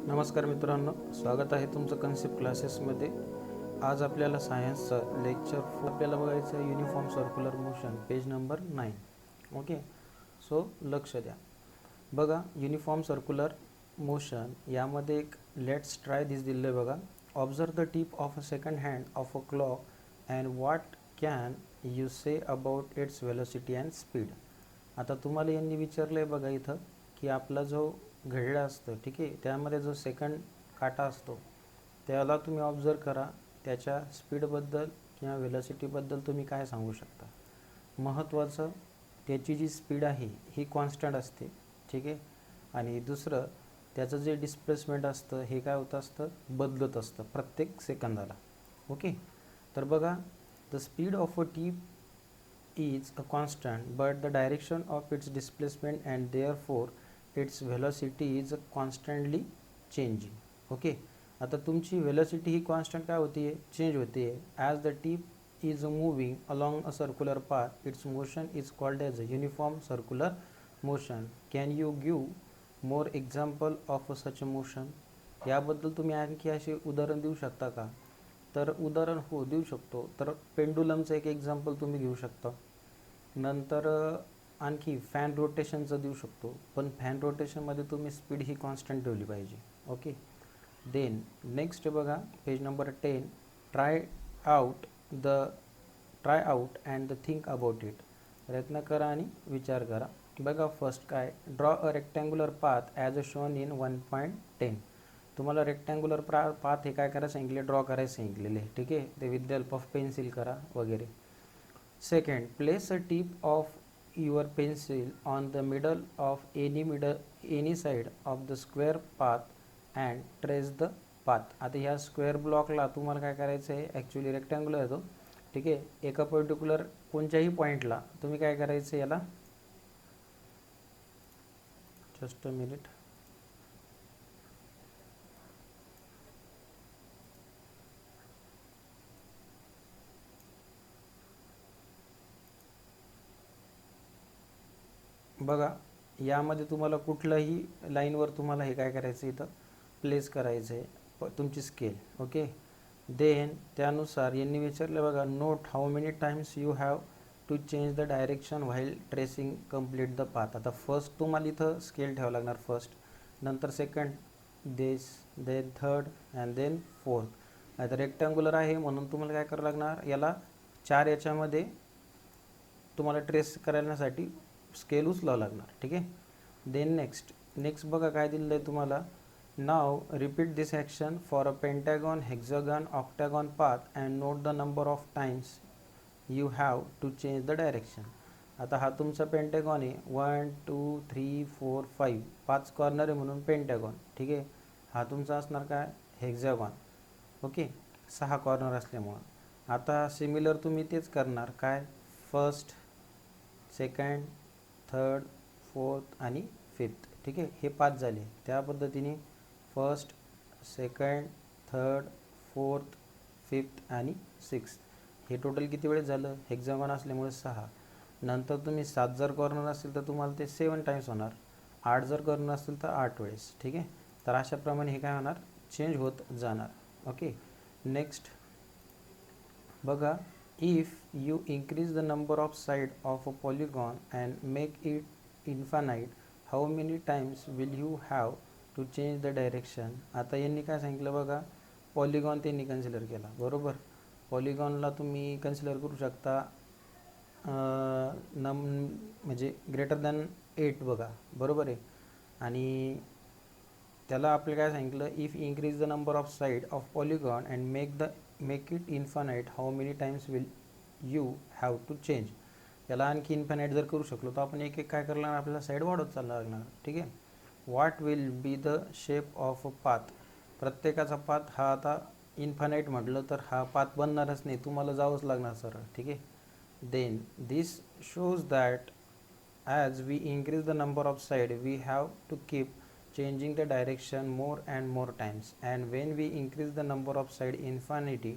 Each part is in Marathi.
नमस्कार मित्रांनो, स्वागत आहे तुमचं कन्सेप्ट क्लासेसमध्ये. आज आपल्याला सायन्सचं लेक्चर आपल्याला बघायचं आहे uniform circular motion, page number 9. Okay, so लक्ष द्या. बघा, युनिफॉर्म सर्क्युलर मोशन यामध्ये एक लेट्स ट्राय दिस दिलं आहे बघा. Observe the tip of a second hand of a clock and what can you say about its velocity and speed. आता तुम्हाला यांनी विचारलं आहे बघा इथं की आपला जो घड्याळ असतं, ठीक आहे, त्यामध्ये जो सेकंड काटा असतो त्याला तुम्ही ऑब्झर्व करा, त्याच्या स्पीडबद्दल किंवा वेलोसिटीबद्दल तुम्ही काय सांगू शकता. महत्त्वाचं, त्याची जी स्पीड आहे ही कॉन्स्टंट असते, ठीक आहे, आणि दुसरं त्याचं जे डिस्प्लेसमेंट असतं हे काय होत असतं, बदलत असतं प्रत्येक सेकंदाला. ओके, तर बघा, the speed of a tip is a constant but the direction of its displacement and therefore its velocity is constantly changing. Okay, आता तुमची velocity ही constant काय होती आहे, चेंज होती आहे. as the tip is moving along a circular path its motion is called as a uniform circular motion. Can you give more example of such a motion? याबद्दल तुम्ही आणखी असे उदाहरण देऊ शकता का? तर उदाहरण हो देऊ शकतो. तर पेंडुलमचं एक एक्झाम्पल तुम्ही घेऊ शकता. नंतर आणखी फॅन रोटेशनचं देऊ शकतो, पण फॅन रोटेशनमध्ये तुम्ही स्पीड ही कॉन्स्टंट ठेवली पाहिजे. ओके, देन नेक्स्ट बघा, page number 10. Try out and the think about it. प्रयत्न करा आणि विचार करा. बघा, फर्स्ट काय, draw a rectangular path as a shown in 1.10. तुम्हाला रेक्टँग्युलर पाथ हे काय करायचं सांगितले, ड्रॉ करायचं सांगितलेले, ठीक आहे, ते with the help of pencil करा वगैरे. Second, place a tip of your pencil on the middle of any side of the square path and trace the path. आता ह्या स्क्वेअर ब्लॉकला तुम्हाला काय करायचं आहे, ॲक्च्युली रेक्टँग्युलर आहे तो, ठीक आहे, एका पर्टिक्युलर कोणत्याही पॉईंटला तुम्ही काय करायचं, याला जस्ट अ मिनिट. बघा, यामध्ये तुम्हाला कुठल्याही लाईनवर तुम्हाला हे काय करायचं, इथं प्लेस करायचं आहे तुमची स्केल. ओके, देन त्यानुसार यांनी विचारलं बघा, note how many times you have to change the direction while tracing complete the path. आता फर्स्ट तुम्हाला इथं स्केल ठेवावं लागणार, फर्स्ट, नंतर second, then third and then fourth. आता रेक्टँग्युलर आहे म्हणून तुम्हाला काय करावं लागणार, याला 4 याच्यामध्ये तुम्हाला ट्रेस करण्यासाठी स्केल उचलावं लागणार, ठीक आहे. देन नेक्स्ट बघा काय दिलेलं आहे तुम्हाला. नाव repeat this action for a pentagon, hexagon, octagon path and note the number of times you have to change the direction. आता हा तुमचा पेंटॅगॉन आहे, 1 2 3 4 5, 5 कॉर्नर आहे म्हणून पेंटॅगॉन, ठीक आहे. हा तुमचा असणार काय, हेक्झागॉन. ओके, 6 कॉर्नर असल्यामुळं. आता सिमिलर तुम्ही तेच करणार, काय, फर्स्ट, सेकंड, थर्ड, फोर्थ आणि फिफ्थ, ठीक आहे, हे 5 झाले. त्या पद्धतीने first, second, third, fourth, fifth आणि सिक्स्थ, हे टोटल किती वेळेस झालं, हेक्झागॉन असल्यामुळे 6. नंतर तुम्ही 7 जर कॉर्नर असेल तर तुम्हाला ते 7 टाइम्स होणार, 8 जर कॉर्नर असेल तर 8 वेळेस, ठीक आहे. तर अशाप्रमाणे हे काय होणार, चेंज होत जाणार. ओके, नेक्स्ट बघा, if you increase the number of side of a polygon and make it infinite, how many times will you have to change the direction. आता यांनी काय सांगितलं बघा, पॉलिगॉन त्यांनी कन्सिडर केला, बरोबर. पॉलिगॉनला तुम्ही कन्सिडर करू शकता म्हणजे ग्रेटर दॅन 8 बघा, बरोबर आहे. आणि त्याला आपल्याला काय सांगितलं, if increase the number of side of polygon and make it infinite, how many times will you have to change. याला आणखी इन्फानाइट जर करू शकलो तर आपण एक काय करायला लागणार, आपल्याला साईड वाढवत चालला लागणार, ठीक आहे. What will be the shape of a path. प्रत्येकाचा पाथ हा आता इन्फानाइट म्हटलं तर हा पाथ बनणारच नाही, तुम्हाला जावंच लागणार सरळ, ठीक आहे. Then this shows that as we increase the number of side we have to keep changing the direction more and more times, and when we increase the number of side infinity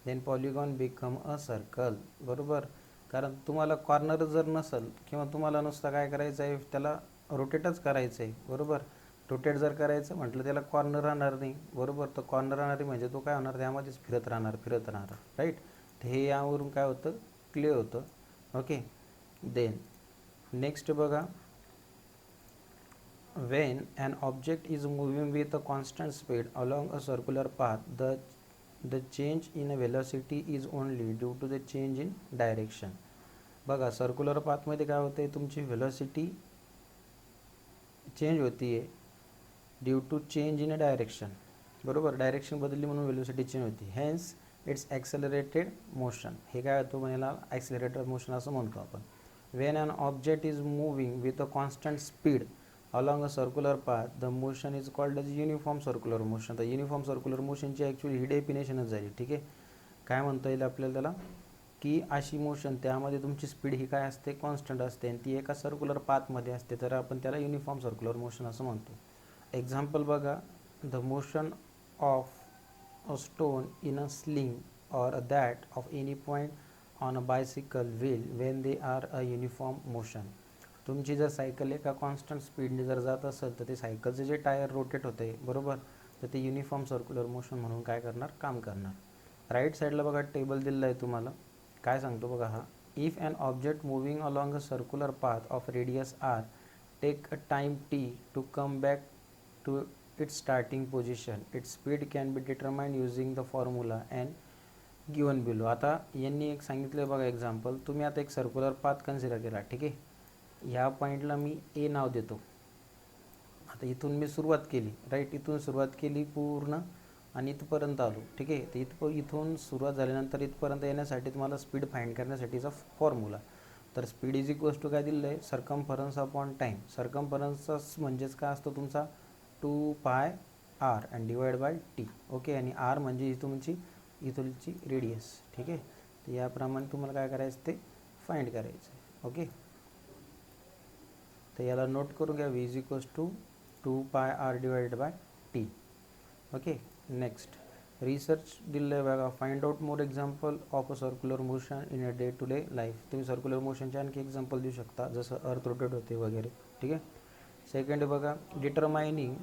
then polygon become a circle. बरोबर, कारण तुम्हाला कॉर्नर जर नसेल किंवा तुम्हाला नुसतं काय करायचं आहे, त्याला रोटेटच करायचं आहे, बरोबर, रोटेट जर करायचं म्हटलं त्याला कॉर्नर राहणार नाही, बरोबर. तर कॉर्नर राहणार म्हणजे तो काय होणार, त्यामध्येच फिरत राहणार, राईट. तर हे यावरून काय होतं, क्लिअर होतं. ओके. देन नेक्स्ट बघा, when an object is moving with a constant speed along a circular path, the change in velocity is only due to the change in direction. बघा सर्क्युलर पाथमध्ये काय होते, तुमची व्हेलॉसिटी चेंज होती आहे due to change in a direction, बरोबर. डायरेक्शन बदलली म्हणून व्हेलॉसिटी चेंज होती. Hence it's accelerated motion. हे काय होतं, म्हणजे याला ॲक्सेलरेटेड मोशन असं म्हणतो आपण. When an object is moving with a constant speed along a circular path, the motion is called as uniform circular motion. तर युनिफॉर्म सर्क्युलर मोशनची ॲक्च्युली ही डेफिनेशनच झाली. ठीक आहे. काय म्हणता येईल आपल्याला त्याला, की अशी मोशन त्यामध्ये तुमची स्पीड ही काय असते, कॉन्स्टंट असते आणि ती एका सर्क्युलर पाथमध्ये असते, तर आपण त्याला युनिफॉर्म सर्क्युलर मोशन असं म्हणतो. एक्झाम्पल बघा, the motion of a stone in a sling और that of any point on a bicycle wheel when they are a uniform motion. तुमची जर सायकल एका कॉन्स्टंट स्पीडने जर जात असेल तर ते सायकलचे जे टायर रोटेट होते, बरोबर, तर ते युनिफॉर्म सर्क्युलर मोशन म्हणून काय करणार, काम करणार. राईट साईडला बघा टेबल दिलेला आहे तुम्हाला. काय सांगतो बघा हा, if an object moving along a circular path of radius r take a time t to come back to its starting position, its speed can be determined using the formula and given below. आता यांनी एक सांगितलं बघा एक्झाम्पल, तुम्ही आता एक सर्क्युलर पाथ कन्सिडर केला, ठीक आहे. ह्या पॉईंटला मी ए नाव देतो. आता इथून मी सुरुवात केली, राईट, इथून सुरुवात केली पूर्ण आणि इथपर्यंत आलो, ठीक आहे. तर इथून सुरुवात झाल्यानंतर इथपर्यंत येण्यासाठी तुम्हाला स्पीड फाइंड करण्यासाठीचा फॉर्म्युला. तर स्पीड इज इक्वल्स टू काय दिलं आहे, सर्कम्फरन्स अपॉन टाईम. सर्कम्फरन्सचा म्हणजेच काय असतो तुमचा 2πr आणि डिवाइड बाय टी. ओके. आणि आर म्हणजे ही तुमची इथूनची रेडियस, ठीक आहे. तर याप्रमाणे तुम्हाला काय करायचं ते फाइंड करायचं. ओके. तर याला नोट करून घ्या, v is equals to 2πr divided by t. Okay. Next research दिलं आहे बघा, find out more example of a circular motion in a day to day life. तुम्ही सर्क्युलर मोशनचे आणखी एक्झाम्पल देऊ शकता, जसं अर्थ रोटेट होते वगैरे, ठीक आहे. सेकंड बघा, determining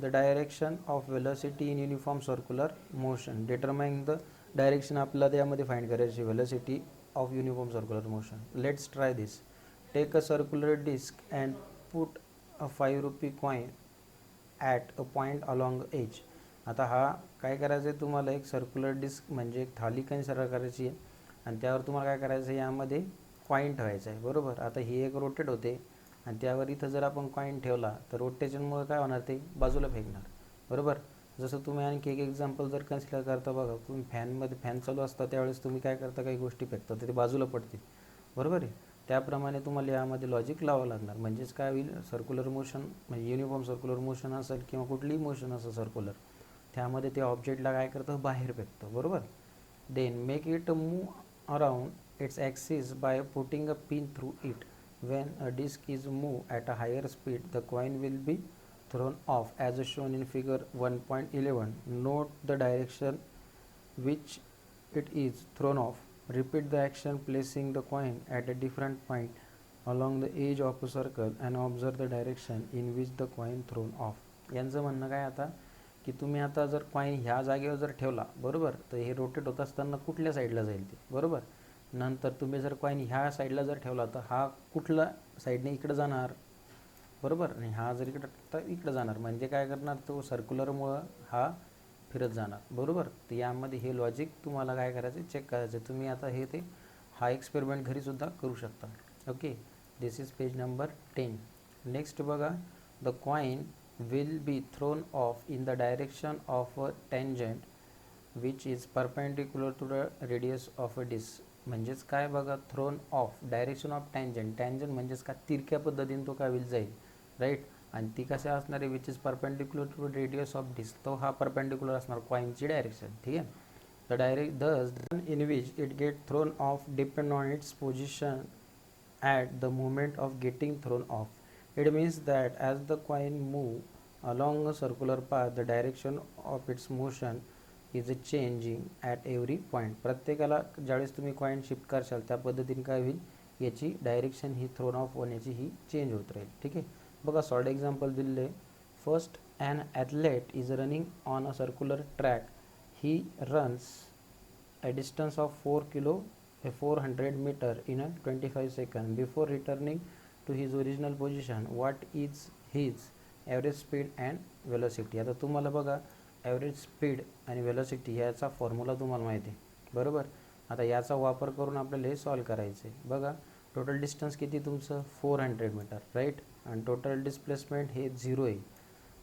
the direction of velocity in uniform circular motion. Determining the direction आपल्याला त्यामध्ये फाइंड करायची, velocity of uniform circular motion. Let's try this. Take a circular disc and put a 5 rupee coin at a point along the edge. आता हा काय करायचं आहे तुम्हाला, एक सर्क्युलर डिस्क म्हणजे एक थाली कन्सिडर करायची आहे आणि त्यावर तुम्हाला काय करायचं आहे, यामध्ये कॉईन ठेवायचा आहे, बरोबर. आता ही एक रोटेट होते आणि त्यावर इथं जर आपण कॉईन ठेवला तर रोटेशनमुळे काय होणार, ते बाजूला फेकणार, बरोबर. जसं तुम्ही आणखी एक एक्झाम्पल जर कन्सिडर करता बघा, तुम्ही फॅन चालू असता त्यावेळेस तुम्ही काय करता, काही गोष्टी फेकता तर ते बाजूला पडतील, बरोबर आहे. त्याप्रमाणे तुम्हाला यामध्ये लॉजिक लावावं लागणार. म्हणजेच काय होईल, सर्क्युलर मोशन म्हणजे युनिफॉर्म सर्क्युलर मोशन असेल किंवा कुठलीही मोशन असेल सर्क्युलर, त्यामध्ये ते ऑब्जेक्टला काय करतं, बाहेर फेकतं, बरोबर. Then make it move around its axis by putting a pin through it. When a disc is move at a higher speed the coin will be thrown off as a shown in figure 1.11. Note the direction which it is thrown off. Repeat the action placing the coin at a different point along the edge of a circle and observe the direction in which the coin thrown off. यांचं म्हणणं काय आता, की तुम्ही आता जर कॉईन ह्या जागेवर जर ठेवला, बरोबर, तर हे रोटेट होत असताना कुठल्या साईडला जाईल ते, बरोबर. नंतर तुम्ही जर कॉईन ह्या साईडला जर ठेवला तर हा कुठल्या साईडने इकडे जाणार, बरोबर. आणि हा जर इकडं तर इकडे जाणार, म्हणजे काय करणार, तो सर्क्युलरमुळं हा फिरत जाणार, बरोबर. तर यामध्ये हे लॉजिक तुम्हाला काय करायचं, चेक करायचं. तुम्ही आता हे ते हा एक्सपेरिमेंट घरीसुद्धा करू शकता. Okay. This is page number 10. Next बघा, the coin will be thrown off in the direction of a tangent which is perpendicular to the radius of a disc. म्हणजेच काय बघा, thrown off direction of tangent. Tangent म्हणजेच का, तिरक्या पद्धतीने तो काय होईल, जाईल, राईट. आणि ती कशा असणार आहे, which is perpendicular to radius of disc. तो हा परपेंडिक्युलर असणार कॉईनची डायरेक्शन, ठीक आहे. The in which it get thrown off depend on its position at the moment of getting thrown off. It means that as the coin move along a circular path the direction of its motion is a changing at every point. प्रत्येकाला ज्यावेळेस तुम्ही कॉईन शिफ्ट करशाल त्या पद्धतीने काय होईल, याची डायरेक्शन ही थ्रोन ऑफ होण्याची ही चेंज होत राहील, ठीक आहे. बघा शॉर्ट एक्झाम्पल दिले, First, an athlete is running on a circular track. He runs a distance of 400 meter in a 25 seconds. Before returning to his original position, what is his average speed and velocity? आता तुम्हाला बघा ॲव्हरेज स्पीड आणि वेलोसिटी ह्याचा फॉर्म्युला तुम्हाला माहिती आहे बरोबर. आता याचा वापर करून आपल्याला हे सॉल्व करायचं आहे. बघा टोटल डिस्टन्स किती तुमचं 400 मीटर राईट, आणि टोटल डिस्प्लेसमेंट हे 0 आहे.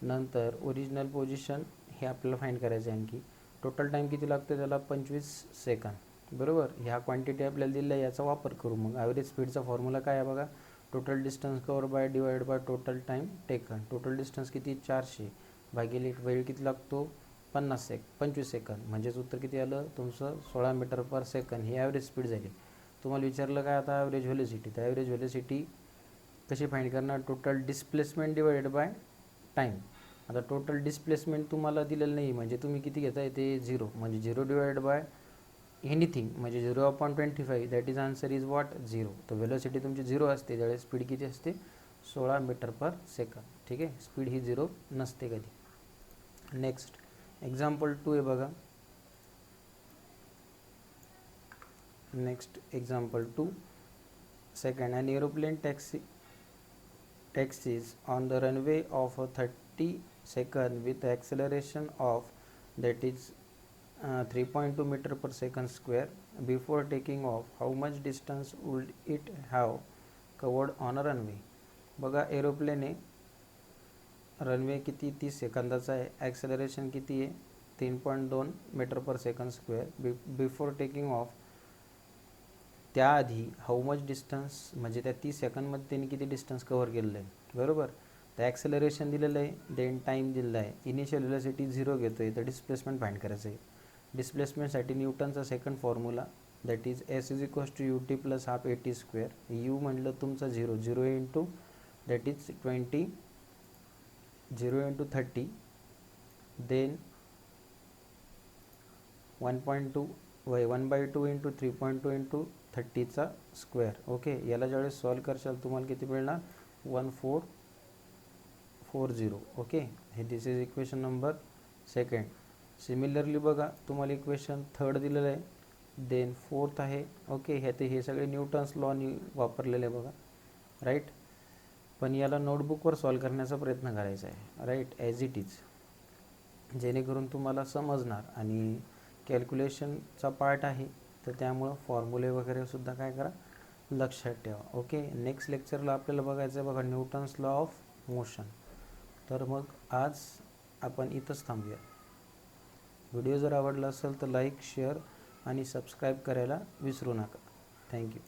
नंतर ओरिजिनल पोझिशन हे आपल्याला फाइंड करायचं आहे. आणखी टोटल टाईम किती लागतो त्याला 25 सेकंद बरोबर. ह्या क्वांटिटी आपल्याला दिल्या याचा वापर करू. मग ॲव्हरेज स्पीडचा फॉर्म्युला काय आहे बघा, total distance cover by divide by total time taken. Total distance किती 400 भागिले वेळ किती लागतो 25 सेकंद, म्हणजेच उत्तर किती आलं तुमचं 16 मीटर पर सेकंद. ही ॲव्हरेज स्पीड झाली. तुम्हाला विचारलं काय आता ॲव्हरेज व्हेलोसिटी, तर ॲव्हरेज व्हेलोसिटी कशी फाइंड करणार, total displacement divided by time. आता टोटल डिस्प्लेसमेंट तुम्हाला दिलेलं नाही, म्हणजे तुम्ही किती घेताय ते 0, म्हणजे 0 डिवाइड बाय एनिथिंग म्हणजे 0/25, that is answer is what 0. तर व्हेलोसिटी तुमची 0 असते त्यावेळेस स्पीड किती असते 16 मीटर पर सेकंद. ठीक आहे, स्पीड ही 0 नसते कधी. नेक्स्ट एक्झाम्पल 2 आहे बघा. Next example 2 second, an aeroplane taxis on the runway of 30 seconds with acceleration of that is 3.2 meter per second square. Before taking off, how much distance would it have covered on a runway? बघा एरोप्लेन आहे, रनवे किती 30 सेकंदाचा आहे, ॲक्सेलरेशन किती आहे 3.2 metre per second square. Before taking off त्याआधी हाऊ मच डिस्टन्स म्हणजे त्या 30 सेकंदमध्ये त्यांनी किती डिस्टन्स कव्हर केलेलं आहे बरोबर. तर ॲक्सेलरेशन दिलेलं आहे, देन टाईम दिलेला आहे, इनिशियल व्हेलोसिटी 0 घेतो आहे, तर डिस्प्लेसमेंट फाइंड करायचं आहे. डिस्प्लेसमेंटसाठी न्यूटनचा second formula that is S is equals to U T plus half A T square. U म्हटलं तुमचा 0 into that is 20, 0 into 30, then 1/2 into 3.2 into 30चा स्क्वेअर. ओके, याला ज्यावेळेस सॉल्व करशाल तुम्हाला किती मिळणार 1440. ओके, हे this is equation number second. Similarly बघा तुम्हाला इक्वेशन थर्ड दिलेलं आहे, देन फोर्थ आहे. ओके, हे सगळे न्यूटन्स लॉनी वापरलेले आहे बघा राईट. पण याला नोटबुकवर सॉल्व करण्याचा प्रयत्न करायचा आहे राईट ॲज इट इज, जेणेकरून तुम्हाला समजणार. आणि कॅल्क्युलेशनचा पार्ट आहे तर त्यामुळं फॉर्म्युले वगैरे सुद्धा काय करा लक्षात ठेवा. ओके, नेक्स्ट लेक्चरला आपल्याला बघायचं आहे बघा न्यूटन्स लॉ ऑफ मोशन. तर मग आज आपण इथंच थांबूया. व्हिडिओ जर आवडला असेल तर लाईक शेअर आणि सबस्क्राईब करायला विसरू नका. थँक्यू.